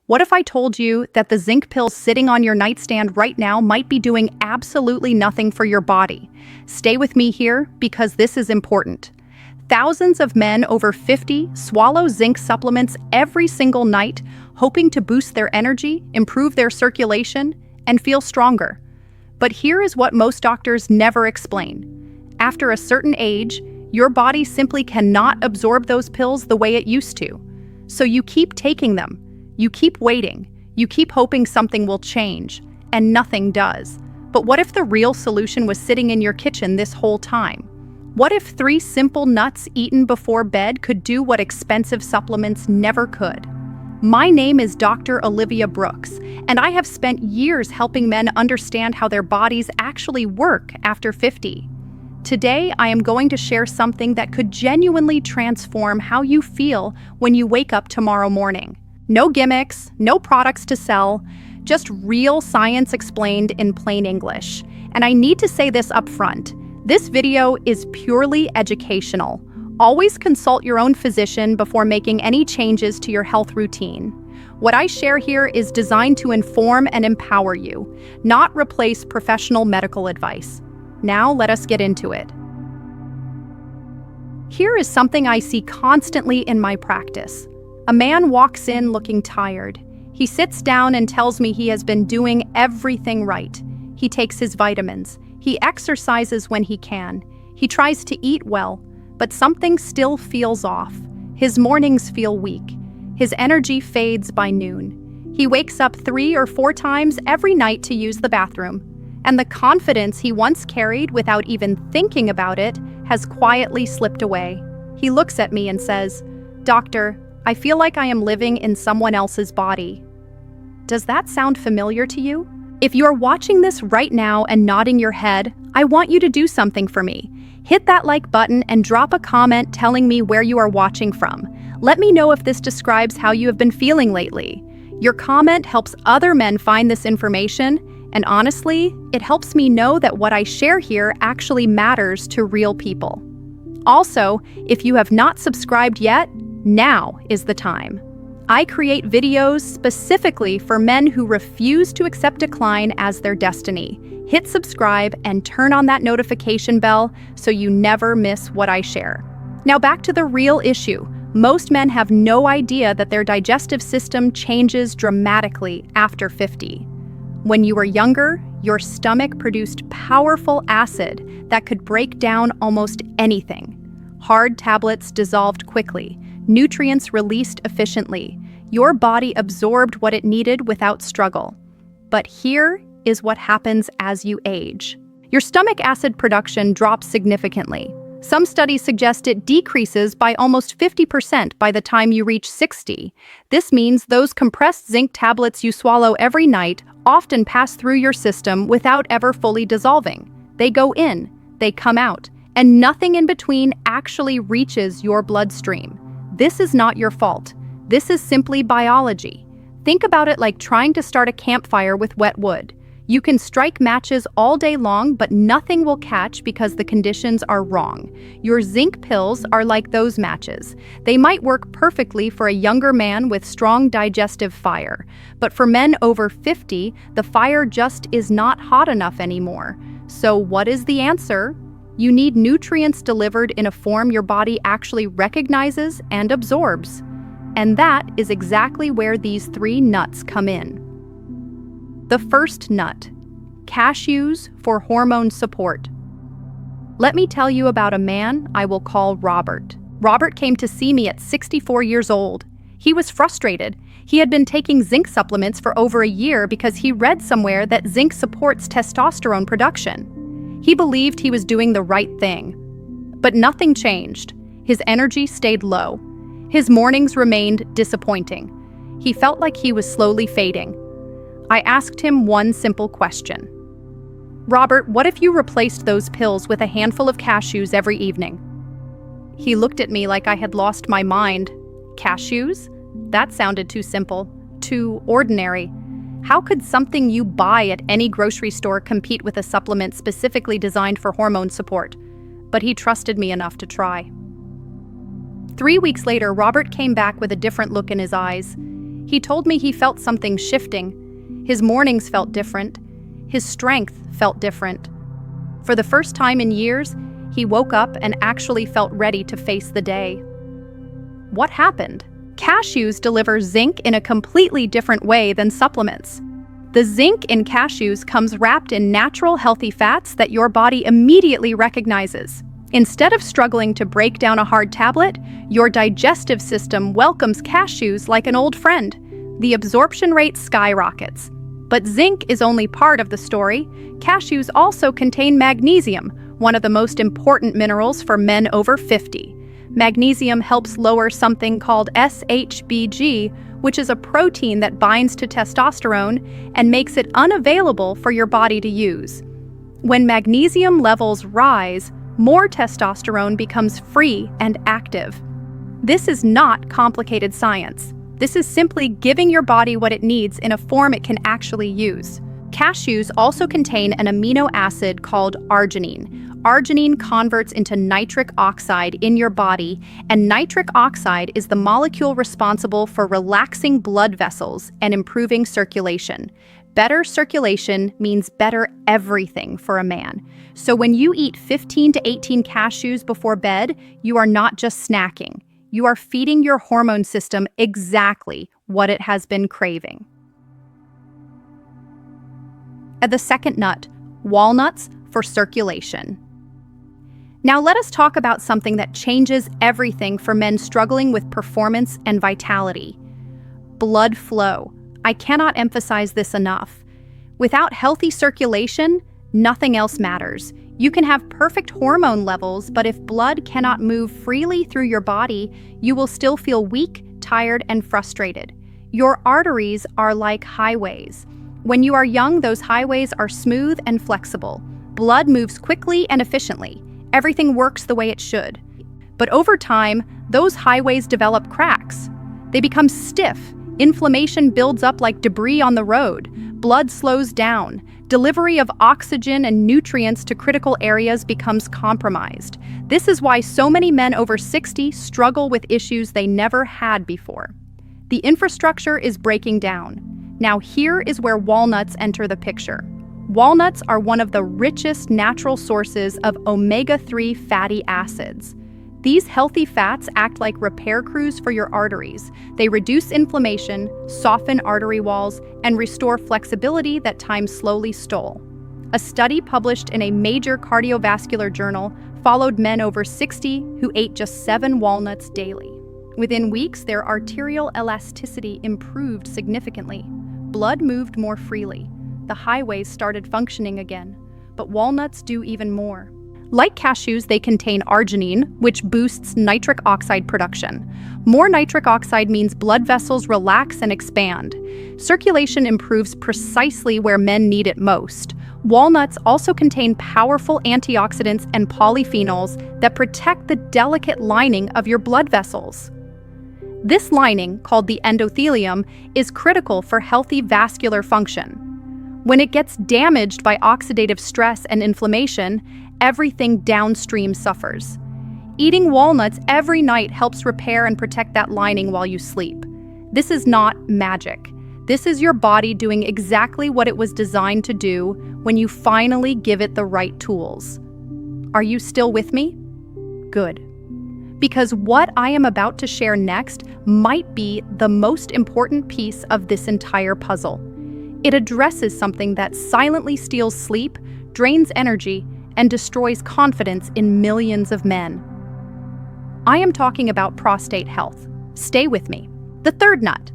What if I told you that the zinc pill sitting on your nightstand right now might be doing absolutely nothing for your body? Stay with me here because this is important. Thousands of men over 50 swallow zinc supplements every single night, hoping to boost their energy, improve their circulation, and feel stronger. But here is what most doctors never explain. After a certain age, your body simply cannot absorb those pills the way it used to. So you keep taking them, you keep waiting, you keep hoping something will change, and nothing does. But what if the real solution was sitting in your kitchen this whole time? What if 3 simple nuts eaten before bed could do what expensive supplements never could? My name is Dr. Olivia Brooks, and I have spent years helping men understand how their bodies actually work after 50. Today, I am going to share something that could genuinely transform how you feel when you wake up tomorrow morning. No gimmicks, no products to sell, just real science explained in plain English. And I need to say this up front. This video is purely educational. Always consult your own physician before making any changes to your health routine. What I share here is designed to inform and empower you, not replace professional medical advice. Now let us get into it. Here is something I see constantly in my practice. A man walks in looking tired. He sits down and tells me he has been doing everything right. He takes his vitamins. He exercises when he can. He tries to eat well, but something still feels off. His mornings feel weak. His energy fades by noon. He wakes up 3 or 4 times every night to use the bathroom. And the confidence he once carried without even thinking about it has quietly slipped away. He looks at me and says, "Doctor, I feel like I am living in someone else's body." Does that sound familiar to you? If you're watching this right now and nodding your head, I want you to do something for me. Hit that like button and drop a comment telling me where you are watching from. Let me know if this describes how you have been feeling lately. Your comment helps other men find this information, and honestly, it helps me know that what I share here actually matters to real people. Also, if you have not subscribed yet, now is the time. I create videos specifically for men who refuse to accept decline as their destiny. Hit subscribe and turn on that notification bell so you never miss what I share. Now back to the real issue. Most men have no idea that their digestive system changes dramatically after 50. When you were younger, your stomach produced powerful acid that could break down almost anything. Hard tablets dissolved quickly, nutrients released efficiently. Your body absorbed what it needed without struggle. But here is what happens as you age. Your stomach acid production drops significantly. Some studies suggest it decreases by almost 50% by the time you reach 60. This means those compressed zinc tablets you swallow every night often pass through your system without ever fully dissolving. They go in, they come out, and nothing in between actually reaches your bloodstream. This is not your fault. This is simply biology. Think about it like trying to start a campfire with wet wood. You can strike matches all day long, but nothing will catch because the conditions are wrong. Your zinc pills are like those matches. They might work perfectly for a younger man with strong digestive fire, but for men over 50, the fire just is not hot enough anymore. So what is the answer? You need nutrients delivered in a form your body actually recognizes and absorbs. And that is exactly where these 3 nuts come in. The first nut, cashews for hormone support. Let me tell you about a man I will call Robert. Robert came to see me at 64 years old. He was frustrated. He had been taking zinc supplements for over a year because he read somewhere that zinc supports testosterone production. He believed he was doing the right thing. But nothing changed. His energy stayed low. His mornings remained disappointing. He felt like he was slowly fading. I asked him one simple question. "Robert, what if you replaced those pills with a handful of cashews every evening?" He looked at me like I had lost my mind. Cashews? That sounded too simple, too ordinary. How could something you buy at any grocery store compete with a supplement specifically designed for hormone support? But he trusted me enough to try. 3 weeks later, Robert came back with a different look in his eyes. He told me he felt something shifting. His mornings felt different. His strength felt different. For the first time in years, he woke up and actually felt ready to face the day. What happened? Cashews deliver zinc in a completely different way than supplements. The zinc in cashews comes wrapped in natural, healthy fats that your body immediately recognizes. Instead of struggling to break down a hard tablet, your digestive system welcomes cashews like an old friend. The absorption rate skyrockets. But zinc is only part of the story. Cashews also contain magnesium, one of the most important minerals for men over 50. Magnesium helps lower something called SHBG, which is a protein that binds to testosterone and makes it unavailable for your body to use. When magnesium levels rise, more testosterone becomes free and active. This is not complicated science. This is simply giving your body what it needs in a form it can actually use. Cashews also contain an amino acid called arginine. Arginine converts into nitric oxide in your body, and nitric oxide is the molecule responsible for relaxing blood vessels and improving circulation. Better circulation means better everything for a man. So when you eat 15 to 18 cashews before bed, you are not just snacking. You are feeding your hormone system exactly what it has been craving. And the second nut, walnuts for circulation. Now let us talk about something that changes everything for men struggling with performance and vitality. Blood flow. I cannot emphasize this enough. Without healthy circulation, nothing else matters. You can have perfect hormone levels, but if blood cannot move freely through your body, you will still feel weak, tired, and frustrated. Your arteries are like highways. When you are young, those highways are smooth and flexible. Blood moves quickly and efficiently. Everything works the way it should. But over time, those highways develop cracks. They become stiff. Inflammation builds up like debris on the road. Blood slows down. Delivery of oxygen and nutrients to critical areas becomes compromised. This is why so many men over 60 struggle with issues they never had before. The infrastructure is breaking down. Now here is where walnuts enter the picture. Walnuts are one of the richest natural sources of omega-3 fatty acids. These healthy fats act like repair crews for your arteries. They reduce inflammation, soften artery walls, and restore flexibility that time slowly stole. A study published in a major cardiovascular journal followed men over 60 who ate just 7 walnuts daily. Within weeks, their arterial elasticity improved significantly. Blood moved more freely. The highways started functioning again. But walnuts do even more. Like cashews, they contain arginine, which boosts nitric oxide production. More nitric oxide means blood vessels relax and expand. Circulation improves precisely where men need it most. Walnuts also contain powerful antioxidants and polyphenols that protect the delicate lining of your blood vessels. This lining, called the endothelium, is critical for healthy vascular function. When it gets damaged by oxidative stress and inflammation, everything downstream suffers. Eating walnuts every night helps repair and protect that lining while you sleep. This is not magic. This is your body doing exactly what it was designed to do when you finally give it the right tools. Are you still with me? Good. Because what I am about to share next might be the most important piece of this entire puzzle. It addresses something that silently steals sleep, drains energy, and destroys confidence in millions of men. I am talking about prostate health. Stay with me. The third nut,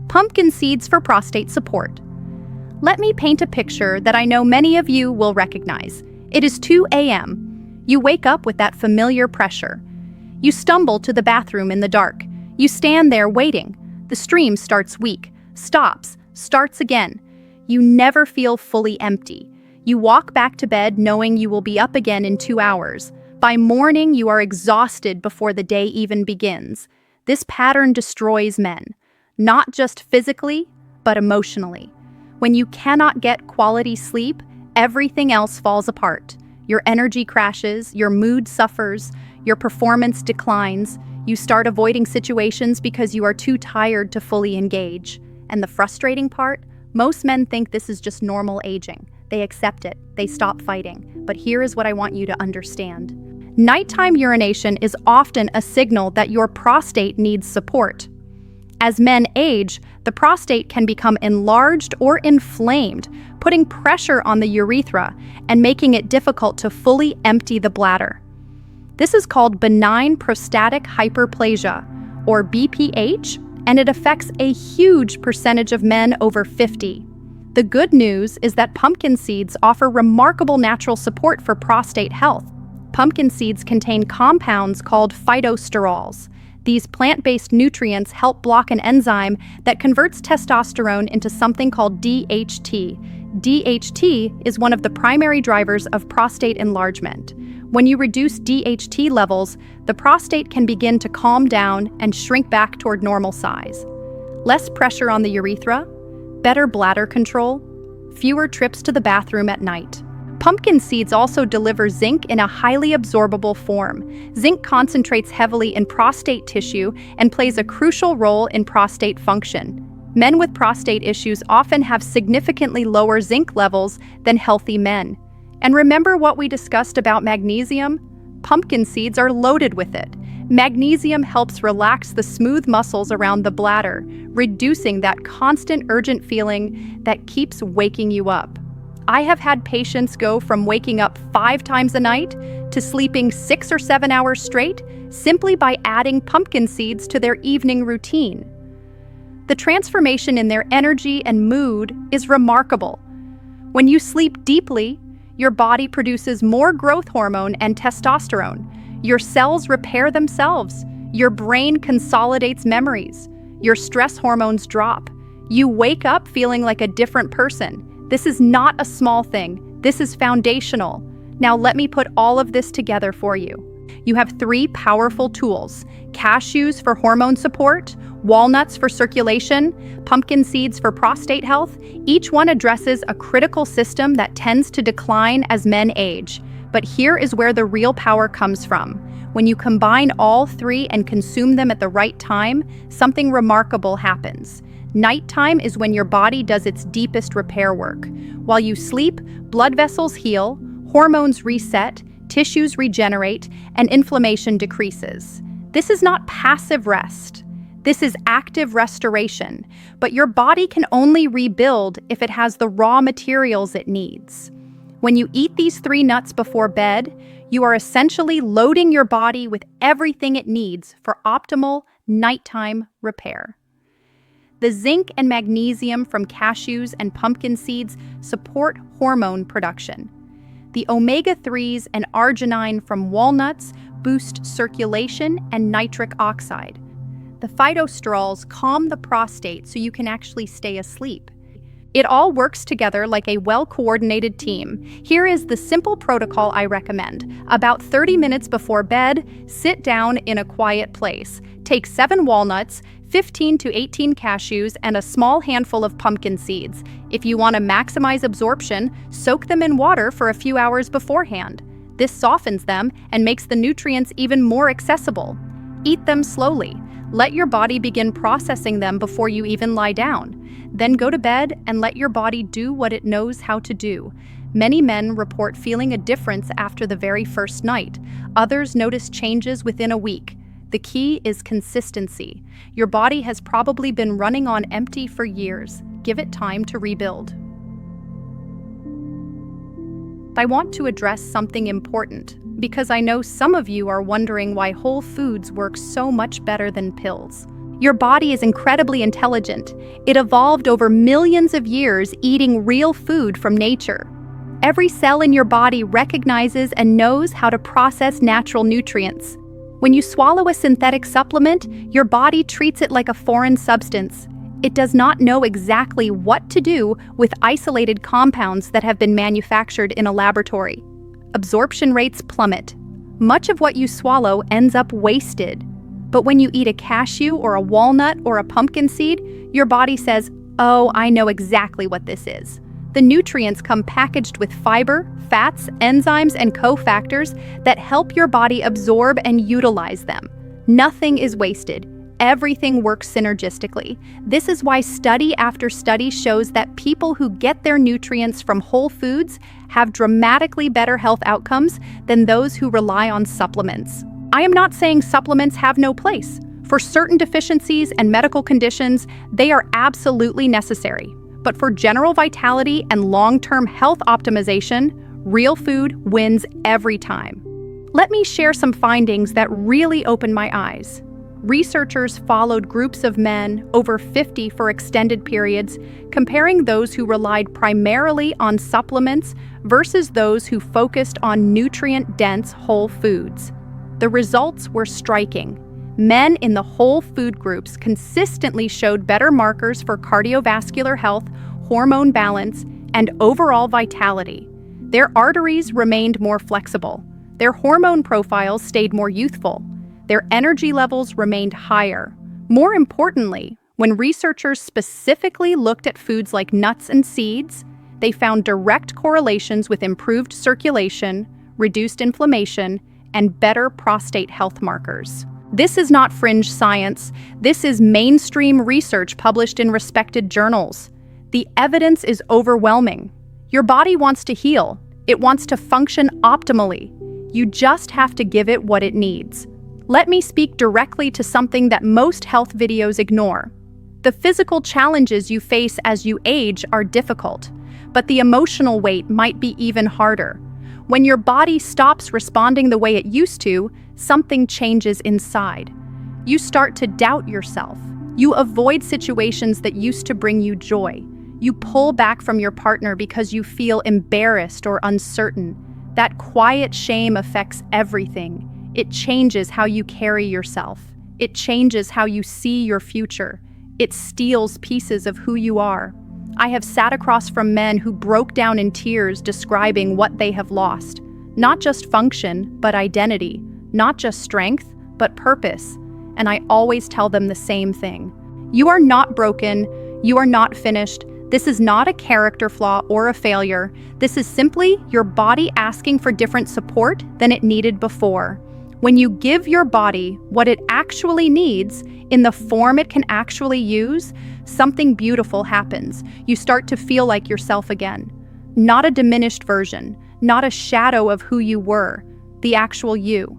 pumpkin seeds for prostate support. Let me paint a picture that I know many of you will recognize. It is 2 a.m. You wake up with that familiar pressure. You stumble to the bathroom in the dark. You stand there waiting. The stream starts weak, stops, starts again. You never feel fully empty. You walk back to bed knowing you will be up again in 2 hours. By morning, you are exhausted before the day even begins. This pattern destroys men, not just physically, but emotionally. When you cannot get quality sleep, everything else falls apart. Your energy crashes, your mood suffers, your performance declines. You start avoiding situations because you are too tired to fully engage. And the frustrating part? Most men think this is just normal aging. They accept it, they stop fighting. But here is what I want you to understand. Nighttime urination is often a signal that your prostate needs support. As men age, the prostate can become enlarged or inflamed, putting pressure on the urethra and making it difficult to fully empty the bladder. This is called benign prostatic hyperplasia, or BPH, and it affects a huge percentage of men over 50. The good news is that pumpkin seeds offer remarkable natural support for prostate health. Pumpkin seeds contain compounds called phytosterols. These plant-based nutrients help block an enzyme that converts testosterone into something called DHT. DHT is one of the primary drivers of prostate enlargement. When you reduce DHT levels, the prostate can begin to calm down and shrink back toward normal size. Less pressure on the urethra, better bladder control, fewer trips to the bathroom at night. Pumpkin seeds also deliver zinc in a highly absorbable form. Zinc concentrates heavily in prostate tissue and plays a crucial role in prostate function. Men with prostate issues often have significantly lower zinc levels than healthy men. And remember what we discussed about magnesium? Pumpkin seeds are loaded with it. Magnesium helps relax the smooth muscles around the bladder, reducing that constant urgent feeling that keeps waking you up. I have had patients go from waking up 5 times a night to sleeping 6 or 7 hours straight simply by adding pumpkin seeds to their evening routine. The transformation in their energy and mood is remarkable. When you sleep deeply, your body produces more growth hormone and testosterone. Your cells repair themselves. Your brain consolidates memories. Your stress hormones drop. You wake up feeling like a different person. This is not a small thing. This is foundational. Now let me put all of this together for you. You have 3 powerful tools: cashews for hormone support, walnuts for circulation, pumpkin seeds for prostate health. Each one addresses a critical system that tends to decline as men age. But here is where the real power comes from. When you combine all 3 and consume them at the right time, something remarkable happens. Nighttime is when your body does its deepest repair work. While you sleep, blood vessels heal, hormones reset, tissues regenerate, and inflammation decreases. This is not passive rest. This is active restoration, but your body can only rebuild if it has the raw materials it needs. When you eat these 3 nuts before bed, you are essentially loading your body with everything it needs for optimal nighttime repair. The zinc and magnesium from cashews and pumpkin seeds support hormone production. The omega-3s and arginine from walnuts boost circulation and nitric oxide. The phytosterols calm the prostate so you can actually stay asleep. It all works together like a well-coordinated team. Here is the simple protocol I recommend. About 30 minutes before bed, sit down in a quiet place. Take 7 walnuts, 15 to 18 cashews, and a small handful of pumpkin seeds. If you want to maximize absorption, soak them in water for a few hours beforehand. This softens them and makes the nutrients even more accessible. Eat them slowly. Let your body begin processing them before you even lie down. Then go to bed and let your body do what it knows how to do. Many men report feeling a difference after the very first night. Others notice changes within a week. The key is consistency. Your body has probably been running on empty for years. Give it time to rebuild. I want to address something important, because I know some of you are wondering why whole foods work so much better than pills. Your body is incredibly intelligent. It evolved over millions of years eating real food from nature. Every cell in your body recognizes and knows how to process natural nutrients. When you swallow a synthetic supplement, your body treats it like a foreign substance. It does not know exactly what to do with isolated compounds that have been manufactured in a laboratory. Absorption rates plummet. Much of what you swallow ends up wasted. But when you eat a cashew or a walnut or a pumpkin seed, your body says, "Oh, I know exactly what this is." The nutrients come packaged with fiber, fats, enzymes, and cofactors that help your body absorb and utilize them. Nothing is wasted. Everything works synergistically. This is why study after study shows that people who get their nutrients from whole foods have dramatically better health outcomes than those who rely on supplements. I am not saying supplements have no place. For certain deficiencies and medical conditions, they are absolutely necessary. But for general vitality and long-term health optimization, real food wins every time. Let me share some findings that really opened my eyes. Researchers followed groups of men, over 50 for extended periods, comparing those who relied primarily on supplements versus those who focused on nutrient-dense whole foods. The results were striking. Men in the whole food groups consistently showed better markers for cardiovascular health, hormone balance, and overall vitality. Their arteries remained more flexible. Their hormone profiles stayed more youthful. Their energy levels remained higher. More importantly, when researchers specifically looked at foods like nuts and seeds, they found direct correlations with improved circulation, reduced inflammation, and better prostate health markers. This is not fringe science. This is mainstream research published in respected journals. The evidence is overwhelming. Your body wants to heal. It wants to function optimally. You just have to give it what it needs. Let me speak directly to something that most health videos ignore. The physical challenges you face as you age are difficult, but the emotional weight might be even harder. When your body stops responding the way it used to, something changes inside. You start to doubt yourself. You avoid situations that used to bring you joy. You pull back from your partner because you feel embarrassed or uncertain. That quiet shame affects everything. It changes how you carry yourself. It changes how you see your future. It steals pieces of who you are. I have sat across from men who broke down in tears describing what they have lost. Not just function, but identity. Not just strength, but purpose. And I always tell them the same thing. You are not broken. You are not finished. This is not a character flaw or a failure. This is simply your body asking for different support than it needed before. When you give your body what it actually needs in the form it can actually use, something beautiful happens. You start to feel like yourself again. Not a diminished version, not a shadow of who you were, the actual you.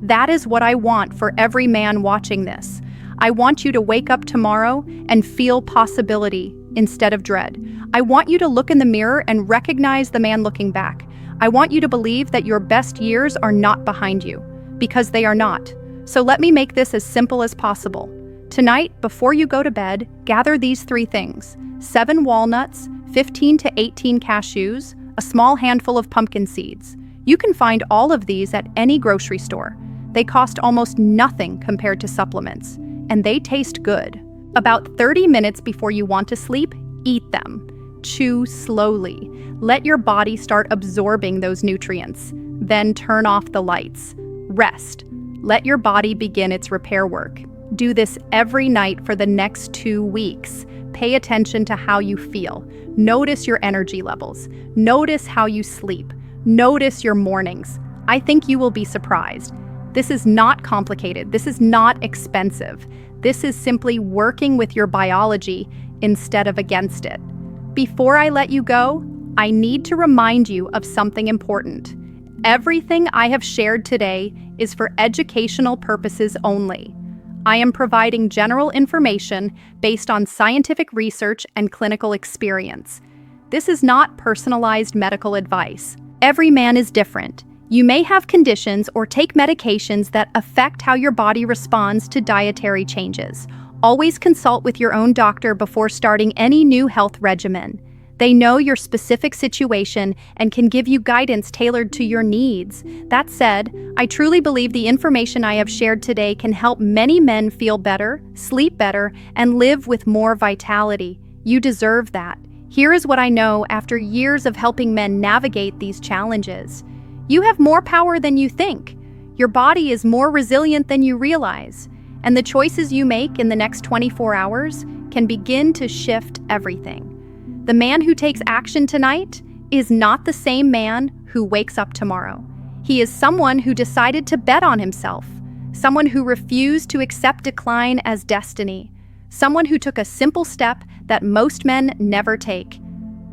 That is what I want for every man watching this. I want you to wake up tomorrow and feel possibility instead of dread. I want you to look in the mirror and recognize the man looking back. I want you to believe that your best years are not behind you, because they are not. So let me make this as simple as possible. Tonight, before you go to bed, gather these 3 things: 7 walnuts, 15 to 18 cashews, a small handful of pumpkin seeds. You can find all of these at any grocery store. They cost almost nothing compared to supplements, and they taste good. About 30 minutes before you want to sleep, eat them. Chew slowly. Let your body start absorbing those nutrients. Then turn off the lights. Rest. Let your body begin its repair work. Do this every night for the next 2 weeks. Pay attention to how you feel. Notice your energy levels. Notice how you sleep. Notice your mornings. I think you will be surprised. This is not complicated. This is not expensive. This is simply working with your biology instead of against it. Before I let you go, I need to remind you of something important. Everything I have shared today is for educational purposes only. I am providing general information based on scientific research and clinical experience. This is not personalized medical advice. Every man is different. You may have conditions or take medications that affect how your body responds to dietary changes. Always consult with your own doctor before starting any new health regimen. They know your specific situation and can give you guidance tailored to your needs. That said, I truly believe the information I have shared today can help many men feel better, sleep better, and live with more vitality. You deserve that. Here is what I know after years of helping men navigate these challenges. You have more power than you think. Your body is more resilient than you realize. And the choices you make in the next 24 hours can begin to shift everything. The man who takes action tonight is not the same man who wakes up tomorrow. He is someone who decided to bet on himself. someone who refused to accept decline as destiny, someone who took a simple step that most men never take.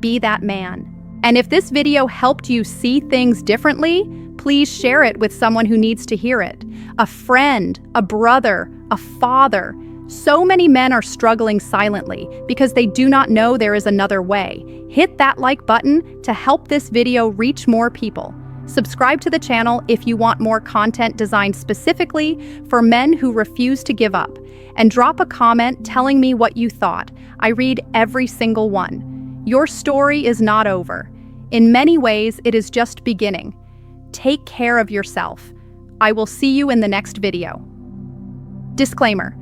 Be that man. And if this video helped you see things differently, please share it with someone who needs to hear it. A friend, a brother, a father. So many men are struggling silently because they do not know there is another way. Hit that like button to help this video reach more people. Subscribe to the channel if you want more content designed specifically for men who refuse to give up. And drop a comment telling me what you thought. I read every single one. Your story is not over. In many ways, it is just beginning. Take care of yourself. I will see you in the next video. Disclaimer.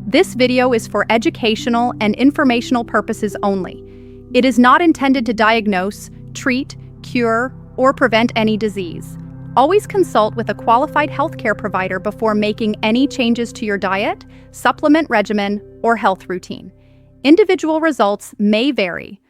This video is for educational and informational purposes only. It is not intended to diagnose, treat, cure, or prevent any disease. Always consult with a qualified healthcare provider before making any changes to your diet, supplement regimen, or health routine. Individual results may vary.